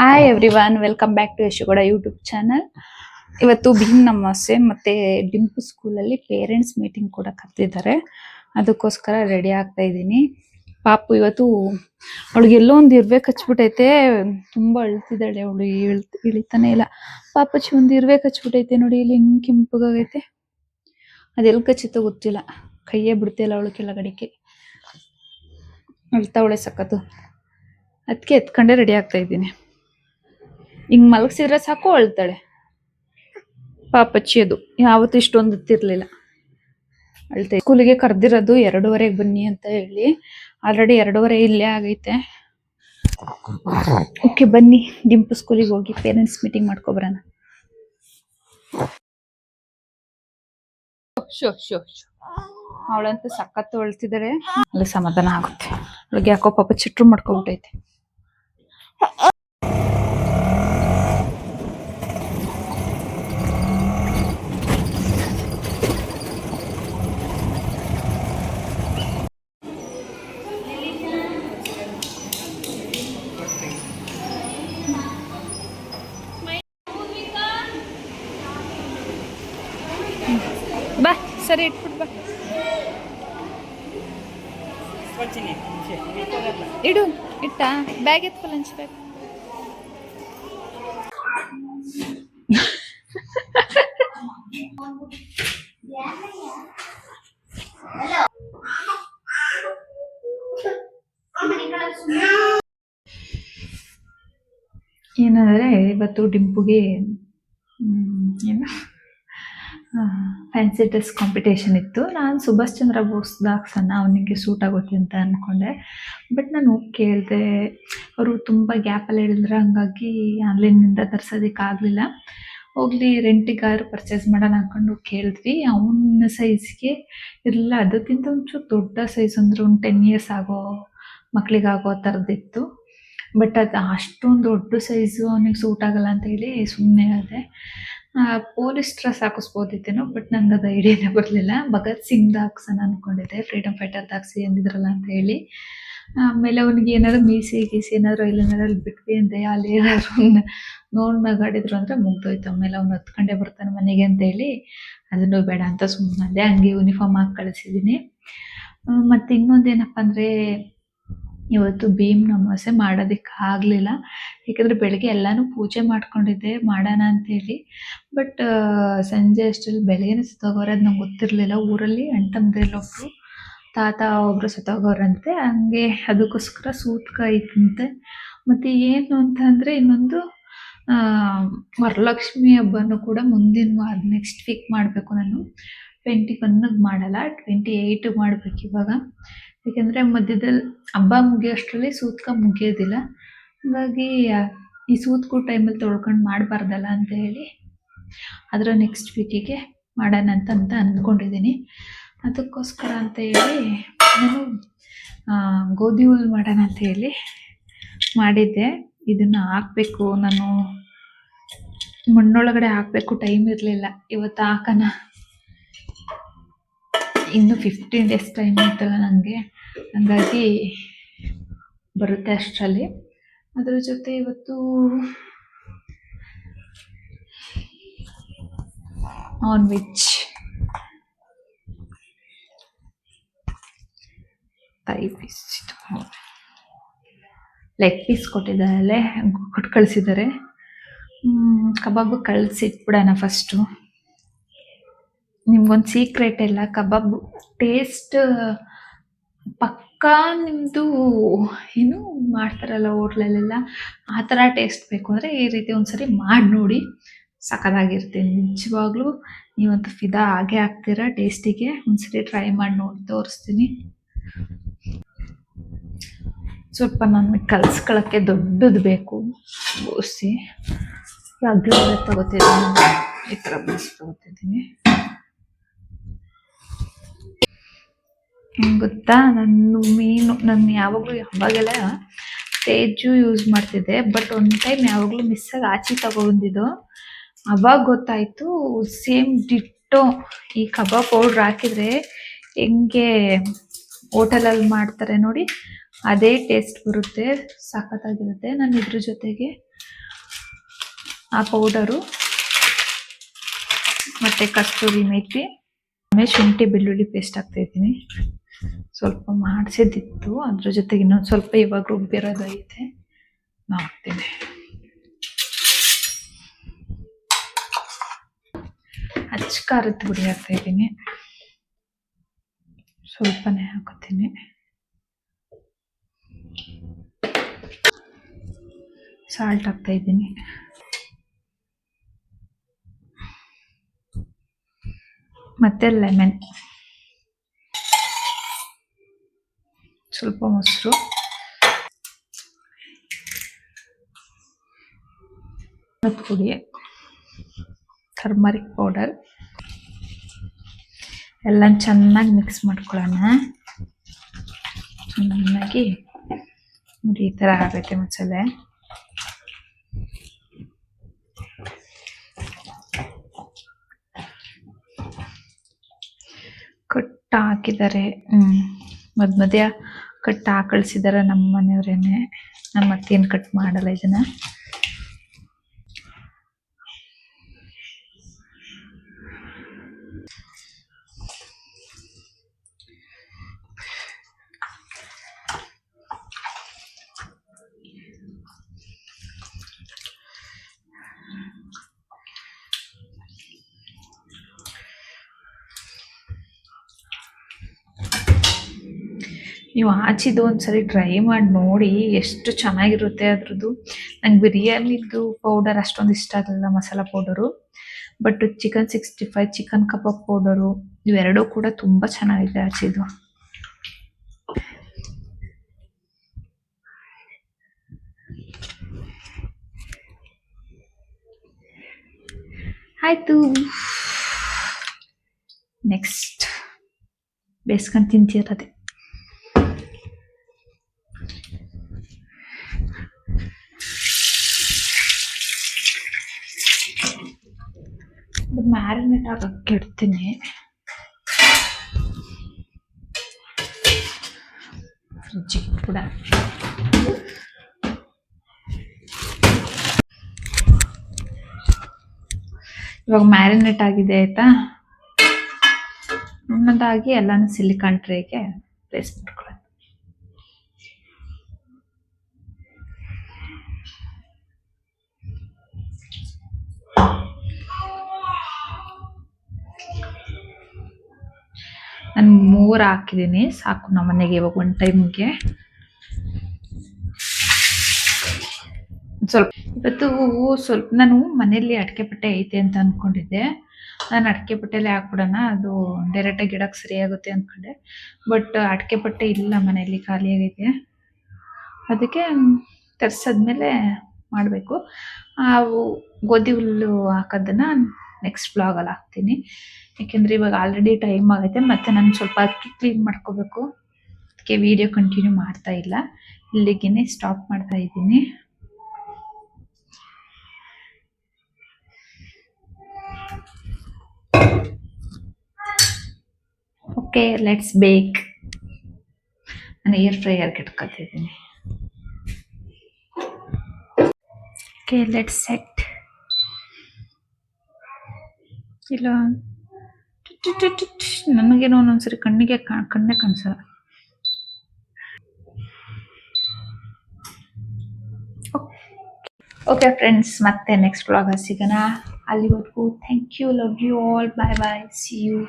Hi everyone, welcome back to Yashogowda YouTube channel. ಇವತ್ತು ಭೀಮ್ ಅಮಾವಾಸ್ಯೆ ಮತ್ತೆ ಡಿಂಪು ಸ್ಕೂಲಲ್ಲಿ ಪೇರೆಂಟ್ಸ್ ಮೀಟಿಂಗ್ ಕೂಡ ಕರೆದಿದ್ದಾರೆ. ಅದಕ್ಕೋಸ್ಕರ ರೆಡಿ ಆಗ್ತಾ ಇದ್ದೀನಿ. ಪಾಪು ಇವತ್ತು ಅವಳಿಗೆ ಎಲ್ಲೋ ಒಂದು ಇರ್ವೆ ಕಚ್ಬಿಟ್ಟೈತೆ. ತುಂಬಾ ಅಳ್ತಿದ್ದಾಳೆ ಅವಳು, ಇಳಿತಾನೆ ಇಲ್ಲ. ಪಾಪಚ್ಚಿ ಒಂದು ಇರ್ವೆ ಕಚ್ಬಿಟ್ಟೈತೆ ನೋಡಿ, ಇಲ್ಲಿ ಹಿಂಗ್ ಕೆಂಪಗಾಗೈತೆ. ಅದೆಲ್ಲಿ ಕಚ್ಚಿತೋ ಗೊತ್ತಿಲ್ಲ, ಕೈಯೇ ಬಿಡ್ತಿಲ್ಲ ಅವಳು ಕೆಳಗಡೆಗೆ. ಅಳ್ತಾವಳೆ ಸಖತ್ತು. ಅದಕ್ಕೆ ಎತ್ಕೊಂಡೆ ರೆಡಿ ಆಗ್ತಾ ಇದ್ದೀನಿ. ಹಿಂಗ್ ಮಲಗಿಸಿದ್ರೆ ಸಾಕು ಅಳ್ತಾಳೆ ಪಾಪಚ್ಚಿ. ಅದು ಯಾವತ್ತೂ ಇಷ್ಟೊಂದು ಹೊತ್ತಿರ್ಲಿಲ್ಲ, ಅಳ್ತಾ. ಸ್ಕೂಲಿಗೆ ಕರೆದಿರೋದು 2:15 ಬನ್ನಿ ಅಂತ ಹೇಳಿ. ಆಲ್ರೆಡಿ 2:15 ಇಲ್ಲೇ ಆಗೈತೆ. ಓಕೆ ಬನ್ನಿ, ಡಿಂಪು ಸ್ಕೂಲಿಗೆ ಹೋಗಿ ಪೇರೆಂಟ್ಸ್ ಮೀಟಿಂಗ್ ಮಾಡ್ಕೊಬರೋಣ. ಅವಳಂತೂ ಸಖತ್ತು ಅಳ್ತಿದ್ದಾಳೆ. ಅಲ್ಲಿ ಸಮಾಧಾನ ಆಗುತ್ತೆ. ಅವಳಿಗೆ ಯಾಕೋ ಪಾಪ ಚಿಟ್ರು ಮಾಡ್ಕೊಬಿಟ್ಟೈತೆ. ಬಾ ಸರಿ, ಇಟ್ಬಿಟ್ಟು ಬಾ. ಇಡು, ಇಟ್ಟ ಬ್ಯಾಗ್ ಎತ್ಕೊ, ಲಂಚ್ ಬ್ಯಾಗ್. ಏನಂದ್ರೆ ಇವತ್ತು ಡಿಂಪುಗೆ ಏನು ಫ್ಯಾನ್ಸಿ ಡ್ರೆಸ್ ಕಾಂಪಿಟೇಷನ್ ಇತ್ತು. ನಾನು ಸುಭಾಷ್ ಚಂದ್ರ ಬೋಸ್ ದಾಕ್ಸನ್ನ ಅವನಿಗೆ ಸೂಟ್ ಆಗುತ್ತೆ ಅಂತ ಅಂದ್ಕೊಂಡೆ. ಬಟ್ ನಾನು ಹೋಗಿ ಕೇಳಿದೆ, ಅವರು ತುಂಬ ಗ್ಯಾಪಲ್ಲಿ ಹೇಳಿದ್ರೆ, ಹಂಗಾಗಿ ಆನ್ಲೈನಿಂದ ತರ್ಸೋದಕ್ಕಾಗಲಿಲ್ಲ. ಹೋಗ್ಲಿ ರೆಂಟಿಗಾದ್ರು ಪರ್ಚೇಸ್ ಮಾಡೋಣ ಅಂದ್ಕೊಂಡು ಕೇಳಿದ್ವಿ. ಅವನ ಸೈಜ್ಗೆ ಇರಲಿಲ್ಲ, ಅದಕ್ಕಿಂತ ಒಂಚೂರು ದೊಡ್ಡ ಸೈಜ್ ಅಂದ್ರೆ ಒಂದು 10 ಇಯರ್ಸ್ ಆಗೋ ಮಕ್ಕಳಿಗಾಗೋ ಥರದ್ದಿತ್ತು. ಬಟ್ ಅದು ಅಷ್ಟೊಂದು ದೊಡ್ಡ ಸೈಜು ಅವನಿಗೆ ಸೂಟ್ ಆಗಲ್ಲ ಅಂತ ಹೇಳಿ ಸುಮ್ಮನೆ ಆದೆ. ಪೊಲೀಸ್ ಡ್ರೆಸ್ ಹಾಕಿಸ್ಬೋದಿತ್ತೇನೋ, ಬಟ್ ನಂಗೆ ಅದು ಐಡಿಯಾನೇ ಬರಲಿಲ್ಲ. ಭಗತ್ ಸಿಂಗ್ ಹಾಕ್ಸೋಣ ಅಂದ್ಕೊಂಡಿದ್ದೆ, ಫ್ರೀಡಮ್ ಫೈಟರ್ ಹಾಕ್ಸಿ ಅಂದಿದ್ರಲ್ಲ ಅಂತ ಹೇಳಿ. ಆಮೇಲೆ ಅವನಿಗೆ ಏನಾದ್ರು ಮೀಸಿ ಗೀಸಿ ಏನಾದ್ರು ಇಲ್ಲೇನಾದ್ರು ಬಿಟ್ವಿ ಅಂದೆ, ಅಲ್ಲಿ ಏನಾದ್ರು ನೋಡಿ ನಗಾಡಿದ್ರು ಅಂದರೆ ಮುಗ್ದೋಯ್ತು. ಆಮೇಲೆ ಅವ್ನು ಹತ್ಕೊಂಡೇ ಬರ್ತಾನೆ ಮನೆಗೆ ಅಂತ ಹೇಳಿ ಅದನ್ನು ಬೇಡ ಅಂತ ಸುಮ್ಮನೆ ಹಂಗೆ ಯೂನಿಫಾರ್ಮ್ ಹಾಕಿ ಕಳಿಸಿದ್ದೀನಿ. ಮತ್ತು ಇನ್ನೊಂದೇನಪ್ಪ ಅಂದರೆ, ಇವತ್ತು ಭೀಮ್ ಅಮಾವಾಸ್ಯೆ ಮಾಡೋದಕ್ಕೆ ಆಗಲಿಲ್ಲ. ಏಕೆಂದರೆ ಬೆಳಗ್ಗೆ ಎಲ್ಲನೂ ಪೂಜೆ ಮಾಡ್ಕೊಂಡಿದ್ದೆ ಮಾಡೋಣ ಅಂತೇಳಿ. ಬಟ್ ಸಂಜೆ ಅಷ್ಟರಲ್ಲಿ ಬೆಳಗ್ಗೆನೇ ಸತ್ತೋಗೋರು, ಅದು ನಂಗೆ ಗೊತ್ತಿರಲಿಲ್ಲ. ಊರಲ್ಲಿ ಅಣ್ತಮ್ಮದಿರಲ್ಲೊಬ್ರು ತಾತ ಒಬ್ಬರು ಸತ್ತೋಗೋರಂತೆ. ಹಂಗೆ ಅದಕ್ಕೋಸ್ಕರ ಸೂತ್ಕ ಐತಂತೆ. ಮತ್ತು ಏನು ಅಂತ ಅಂದರೆ, ಇನ್ನೊಂದು ವರಲಕ್ಷ್ಮಿ ಹಬ್ಬನೂ ಕೂಡ ಮುಂದಿನ ವಾರ ನೆಕ್ಸ್ಟ್ ವೀಕ್ ಮಾಡಬೇಕು. ನಾನು 21ಗೆ ಮಾಡಲ್ಲ, 28 ಮಾಡಬೇಕು ಇವಾಗ. ಏಕೆಂದರೆ ಮಧ್ಯದಲ್ಲಿ ಹಬ್ಬ ಮುಗಿಯೋಷ್ಟರಲ್ಲಿ ಸೂತ್ಕ ಮುಗಿಯೋದಿಲ್ಲ. ಹಾಗಾಗಿ ಈ ಸೂತ್ಕೋ ಟೈಮಲ್ಲಿ ತೊಳ್ಕೊಂಡು ಮಾಡಬಾರ್ದಲ್ಲ ಅಂತ ಹೇಳಿ ಅದರ ನೆಕ್ಸ್ಟ್ ವೀಕಿಗೆ ಮಾಡೋಣ ಅಂತ ಅಂದ್ಕೊಂಡಿದ್ದೀನಿ. ಅದಕ್ಕೋಸ್ಕರ ಅಂತ ಹೇಳಿ ನಾನು ಗೋಧಿ ಹುಲ್ ಮಾಡೋಣ ಅಂತ ಹೇಳಿ ಮಾಡಿದ್ದೆ. ಇದನ್ನು ಹಾಕಬೇಕು, ನಾನು ಮಣ್ಣೊಳಗಡೆ ಹಾಕಬೇಕು, ಟೈಮ್ ಇರಲಿಲ್ಲ. ಇವತ್ತು ಹಾಕೋಣ, ಇನ್ನು 15 ಡೇಸ್ ಟೈಮ್ ಇರ್ತಲ್ಲ ನನಗೆ, ಹಂಗಾಗಿ ಬರುತ್ತೆ ಅಷ್ಟರಲ್ಲಿ. ಅದರ ಜೊತೆ ಇವತ್ತು ನಾನ್ ವೆಜ್ ಲೆಗ್ ಪೀಸ್ ಕೊಟ್ಟಿದ್ದಾರೆ, ಕೊಟ್ಟು ಕಳಿಸಿದ್ದಾರೆ. ಕಬಾಬ್ ಕಳಿಸಿಟ್ಬಿಡೋಣ ಫಸ್ಟು. ನಿಮ್ಗೊಂದು ಸೀಕ್ರೆಟ್ ಇಲ್ಲ, ಕಬಾಬ್ ಟೇಸ್ಟ್ ಪಕ್ಕಾ ನಿಮ್ಮದು ಏನು ಮಾಡ್ತಾರಲ್ಲ ಹೋಟ್ಲಲ್ಲೆಲ್ಲ ಆ ಥರ ಟೇಸ್ಟ್ ಬೇಕು ಅಂದರೆ ಈ ರೀತಿ ಒಂದ್ಸರಿ ಮಾಡಿ ನೋಡಿ, ಸಖತ್ತಾಗಿರ್ತೀನಿ. ನಿಜವಾಗ್ಲೂ ನೀವಂತೂ ಫಿದಾ ಹಾಗೆ ಆಗ್ತೀರಾ ಟೇಸ್ಟಿಗೆ. ಒಂದ್ಸರಿ ಟ್ರೈ ಮಾಡಿ ನೋಡಿ ತೋರಿಸ್ತೀನಿ. ಸ್ವಲ್ಪ ನನಗೆ ಕಲಿಸ್ಕೊಳ್ಳೋಕ್ಕೆ ದೊಡ್ಡದು ಬೇಕು ಬೋಸಿ. ಅಗ್ಲ ತಗೋತಿದ್ದೀನಿ, ಈ ಥರ ಬೋಸಿ ತಗೋತಿದ್ದೀನಿ. ಗೊತ್ತಾ, ನಾನು ಯಾವಾಗಲೂ ಅವಾಗೆಲ್ಲ ತೇಜು ಯೂಸ್ ಮಾಡ್ತಿದ್ದೆ. ಬಟ್ ಒಂದು ಟೈಮ್ ಯಾವಾಗಲೂ ಮಿಸ್ಸಾಗಿ ಆಚೆ ತಗೊಂಡಿದ್ದು. ಅವಾಗ ಗೊತ್ತಾಯಿತು, ಸೇಮ್ ಡಿಟ್ಟೋ ಈ ಕಬಾಬ್ ಪೌಡ್ರ್ ಹಾಕಿದರೆ ಹೆಂಗೆ ಹೋಟೆಲಲ್ಲಿ ಮಾಡ್ತಾರೆ ನೋಡಿ, ಅದೇ ಟೇಸ್ಟ್ ಬರುತ್ತೆ, ಸಖತ್ತಾಗಿರುತ್ತೆ. ನಾನು ಇದ್ರ ಜೊತೆಗೆ ಆ ಪೌಡರು ಮತ್ತು ಕಸ್ತೂರಿ ಮೇಥಿ, ಆಮೇಲೆ ಶುಂಠಿ ಬೆಳ್ಳುಳ್ಳಿ ಪೇಸ್ಟ್ ಹಾಕ್ತಾಯಿದ್ದೀನಿ. ಸ್ವಲ್ಪ ಮಾಡಿಸಿದ್ದಿತ್ತು, ಅದ್ರ ಜೊತೆಗೆ ಇನ್ನೊಂದು ಸ್ವಲ್ಪ ಇವಾಗ ರುಬ್ಬಿರೋದು ಐತೆ, ಹಾಕ್ತೀನಿ. ಅಚ್ಚ ಖಾರದ ಪುಡಿ ಹಾಕ್ತಾಯಿದ್ದೀನಿ, ಸ್ವಲ್ಪನೇ ಹಾಕೋತೀನಿ. ಸಾಲ್ಟ್ ಹಾಕ್ತಾಯಿದ್ದೀನಿ. ಮತ್ತು ಲೆಮನ್, ಸ್ವಲ್ಪ ಮೊಸರು, ಪುಡಿ, ಟರ್ಮರಿಕ್ ಪೌಡರ್ ಎಲ್ಲ ಚೆನ್ನಾಗಿ ಮಿಕ್ಸ್ ಮಾಡ್ಕೊಳ್ಳೋಣ. ಚೆನ್ನಾಗಿ ನೋಡಿ ಈ ಥರ ಆಗೈತೆ ಮಸಾಲೆ. ಕಟ್ಟ ಹಾಕಿದ್ದಾರೆ, ಮಧ್ಯ ಕಟ್ ಹಾಕಳಿಸಿದ್ದಾರೆ ನಮ್ಮ ಮನೆಯವರೇನೆ. ನಮ್ಮ ಅತ್ತೇನು ಕಟ್ ಮಾಡಲ್ಲ ಇದನ್ನ. ನೀವು ಆಚಿದ್ದು ಒಂದ್ಸರಿ ಟ್ರೈ ಮಾಡಿ ನೋಡಿ, ಎಷ್ಟು ಚೆನ್ನಾಗಿರುತ್ತೆ ಅದ್ರದ್ದು. ನಂಗೆ ಬಿರಿಯಾನಿದು ಪೌಡರ್ ಅಷ್ಟೊಂದು ಇಷ್ಟ ಆಗಲ್ಲ, masala powder. But chicken 65, chicken kebab powder ಇವೆರಡೂ ಕೂಡ ತುಂಬ ಚೆನ್ನಾಗಿದೆ ಆಚಿದ್ದು. ಆಯಿತು, ನೆಕ್ಸ್ಟ್ ಬೇಯಿಸ್ಕೊಂಡು ತಿಂತಿರೋದೆ. ಮ್ಯಾರಿನೇಟ್ ಆಗಕ್ಕೆ ಇಡ್ತೀನಿ. ಫ್ರಿಜ್ಜಿಗೆ ಕೂಡ ಇವಾಗ ಮ್ಯಾರಿನೇಟ್ ಆಗಿದೆ ಆಯ್ತಾ. ಒಂದೊಂದಾಗಿ ಎಲ್ಲಾನು ಸಿಲಿಕಾನ್ ಟ್ರೇಗೆ ಪ್ಲೇಸ್ ಮಾಡ್ಕೊಳ್ಳೋದು. ನಾನು 3 ಹಾಕಿದ್ದೀನಿ, ಸಾಕು ನಮ್ಮ ಮನೆಗೆ ಇವಾಗ ಒಂದು ಟೈಮ್ಗೆ. ಸ್ವಲ್ಪ ಇವತ್ತು ಸ್ವಲ್ಪ ನಾನು ಮನೆಯಲ್ಲಿ ಅಡಿಕೆ ಪಟ್ಟೆ ಐತೆ ಅಂತ ಅಂದ್ಕೊಂಡಿದ್ದೆ. ನಾನು ಅಡಿಕೆ ಪಟ್ಟೆಲೆ ಹಾಕ್ಬಿಡೋಣ, ಅದು ಡೈರೆಕ್ಟಾಗಿ ಗಿಡಕ್ಕೆ ಸರಿಯಾಗುತ್ತೆ ಅಂದ್ಕೊಂಡೆ. ಬಟ್ ಅಡಿಕೆ ಪಟ್ಟೆ ಇಲ್ಲ ಮನೆಯಲ್ಲಿ, ಖಾಲಿಯಾಗೈತೆ. ಅದಕ್ಕೆ ತರಿಸಾದ್ಮೇಲೆ ಮಾಡಬೇಕು. ಗೋಧಿ ಹುಲ್ಲು ಹಾಕೋದನ್ನು ನೆಕ್ಸ್ಟ್ ಬ್ಲಾಗಲ್ಲಿ ಹಾಕ್ತೀನಿ. ಯಾಕೆಂದರೆ ಇವಾಗ ಆಲ್ರೆಡಿ ಟೈಮ್ ಆಗೈತೆ, ಮತ್ತು ನಾನು ಸ್ವಲ್ಪ ಅಕ್ಕಿ ಕ್ಲೀನ್ ಮಾಡ್ಕೋಬೇಕು. ಅದಕ್ಕೆ ವಿಡಿಯೋ ಕಂಟಿನ್ಯೂ ಮಾಡ್ತಾ ಇಲ್ಲ, ಇಲ್ಲಿಗೆ ಸ್ಟಾಪ್ ಮಾಡ್ತಾ ಇದ್ದೀನಿ. Okay, let's bake. ನಾನು ಏರ್ ಫ್ರೈಯರ್ಗೆ ಇಟ್ಕೊತಿದ್ದೀನಿ. Okay, let's set. ಇಲ್ಲ ನನಗೇನೋ ಒಂದೊಂದ್ಸರಿ ಕಣ್ಣೇ ಕಾಣಿಸಲ್ಲ. ಓಕೆ ಫ್ರೆಂಡ್ಸ್, ಮತ್ತೆ ನೆಕ್ಸ್ಟ್ ವ್ಲಾಗಲ್ಲಿ ಸಿಗೋಣ. ಅಲ್ಲಿವರೆಗೂ thank you, love you all, bye bye, see you.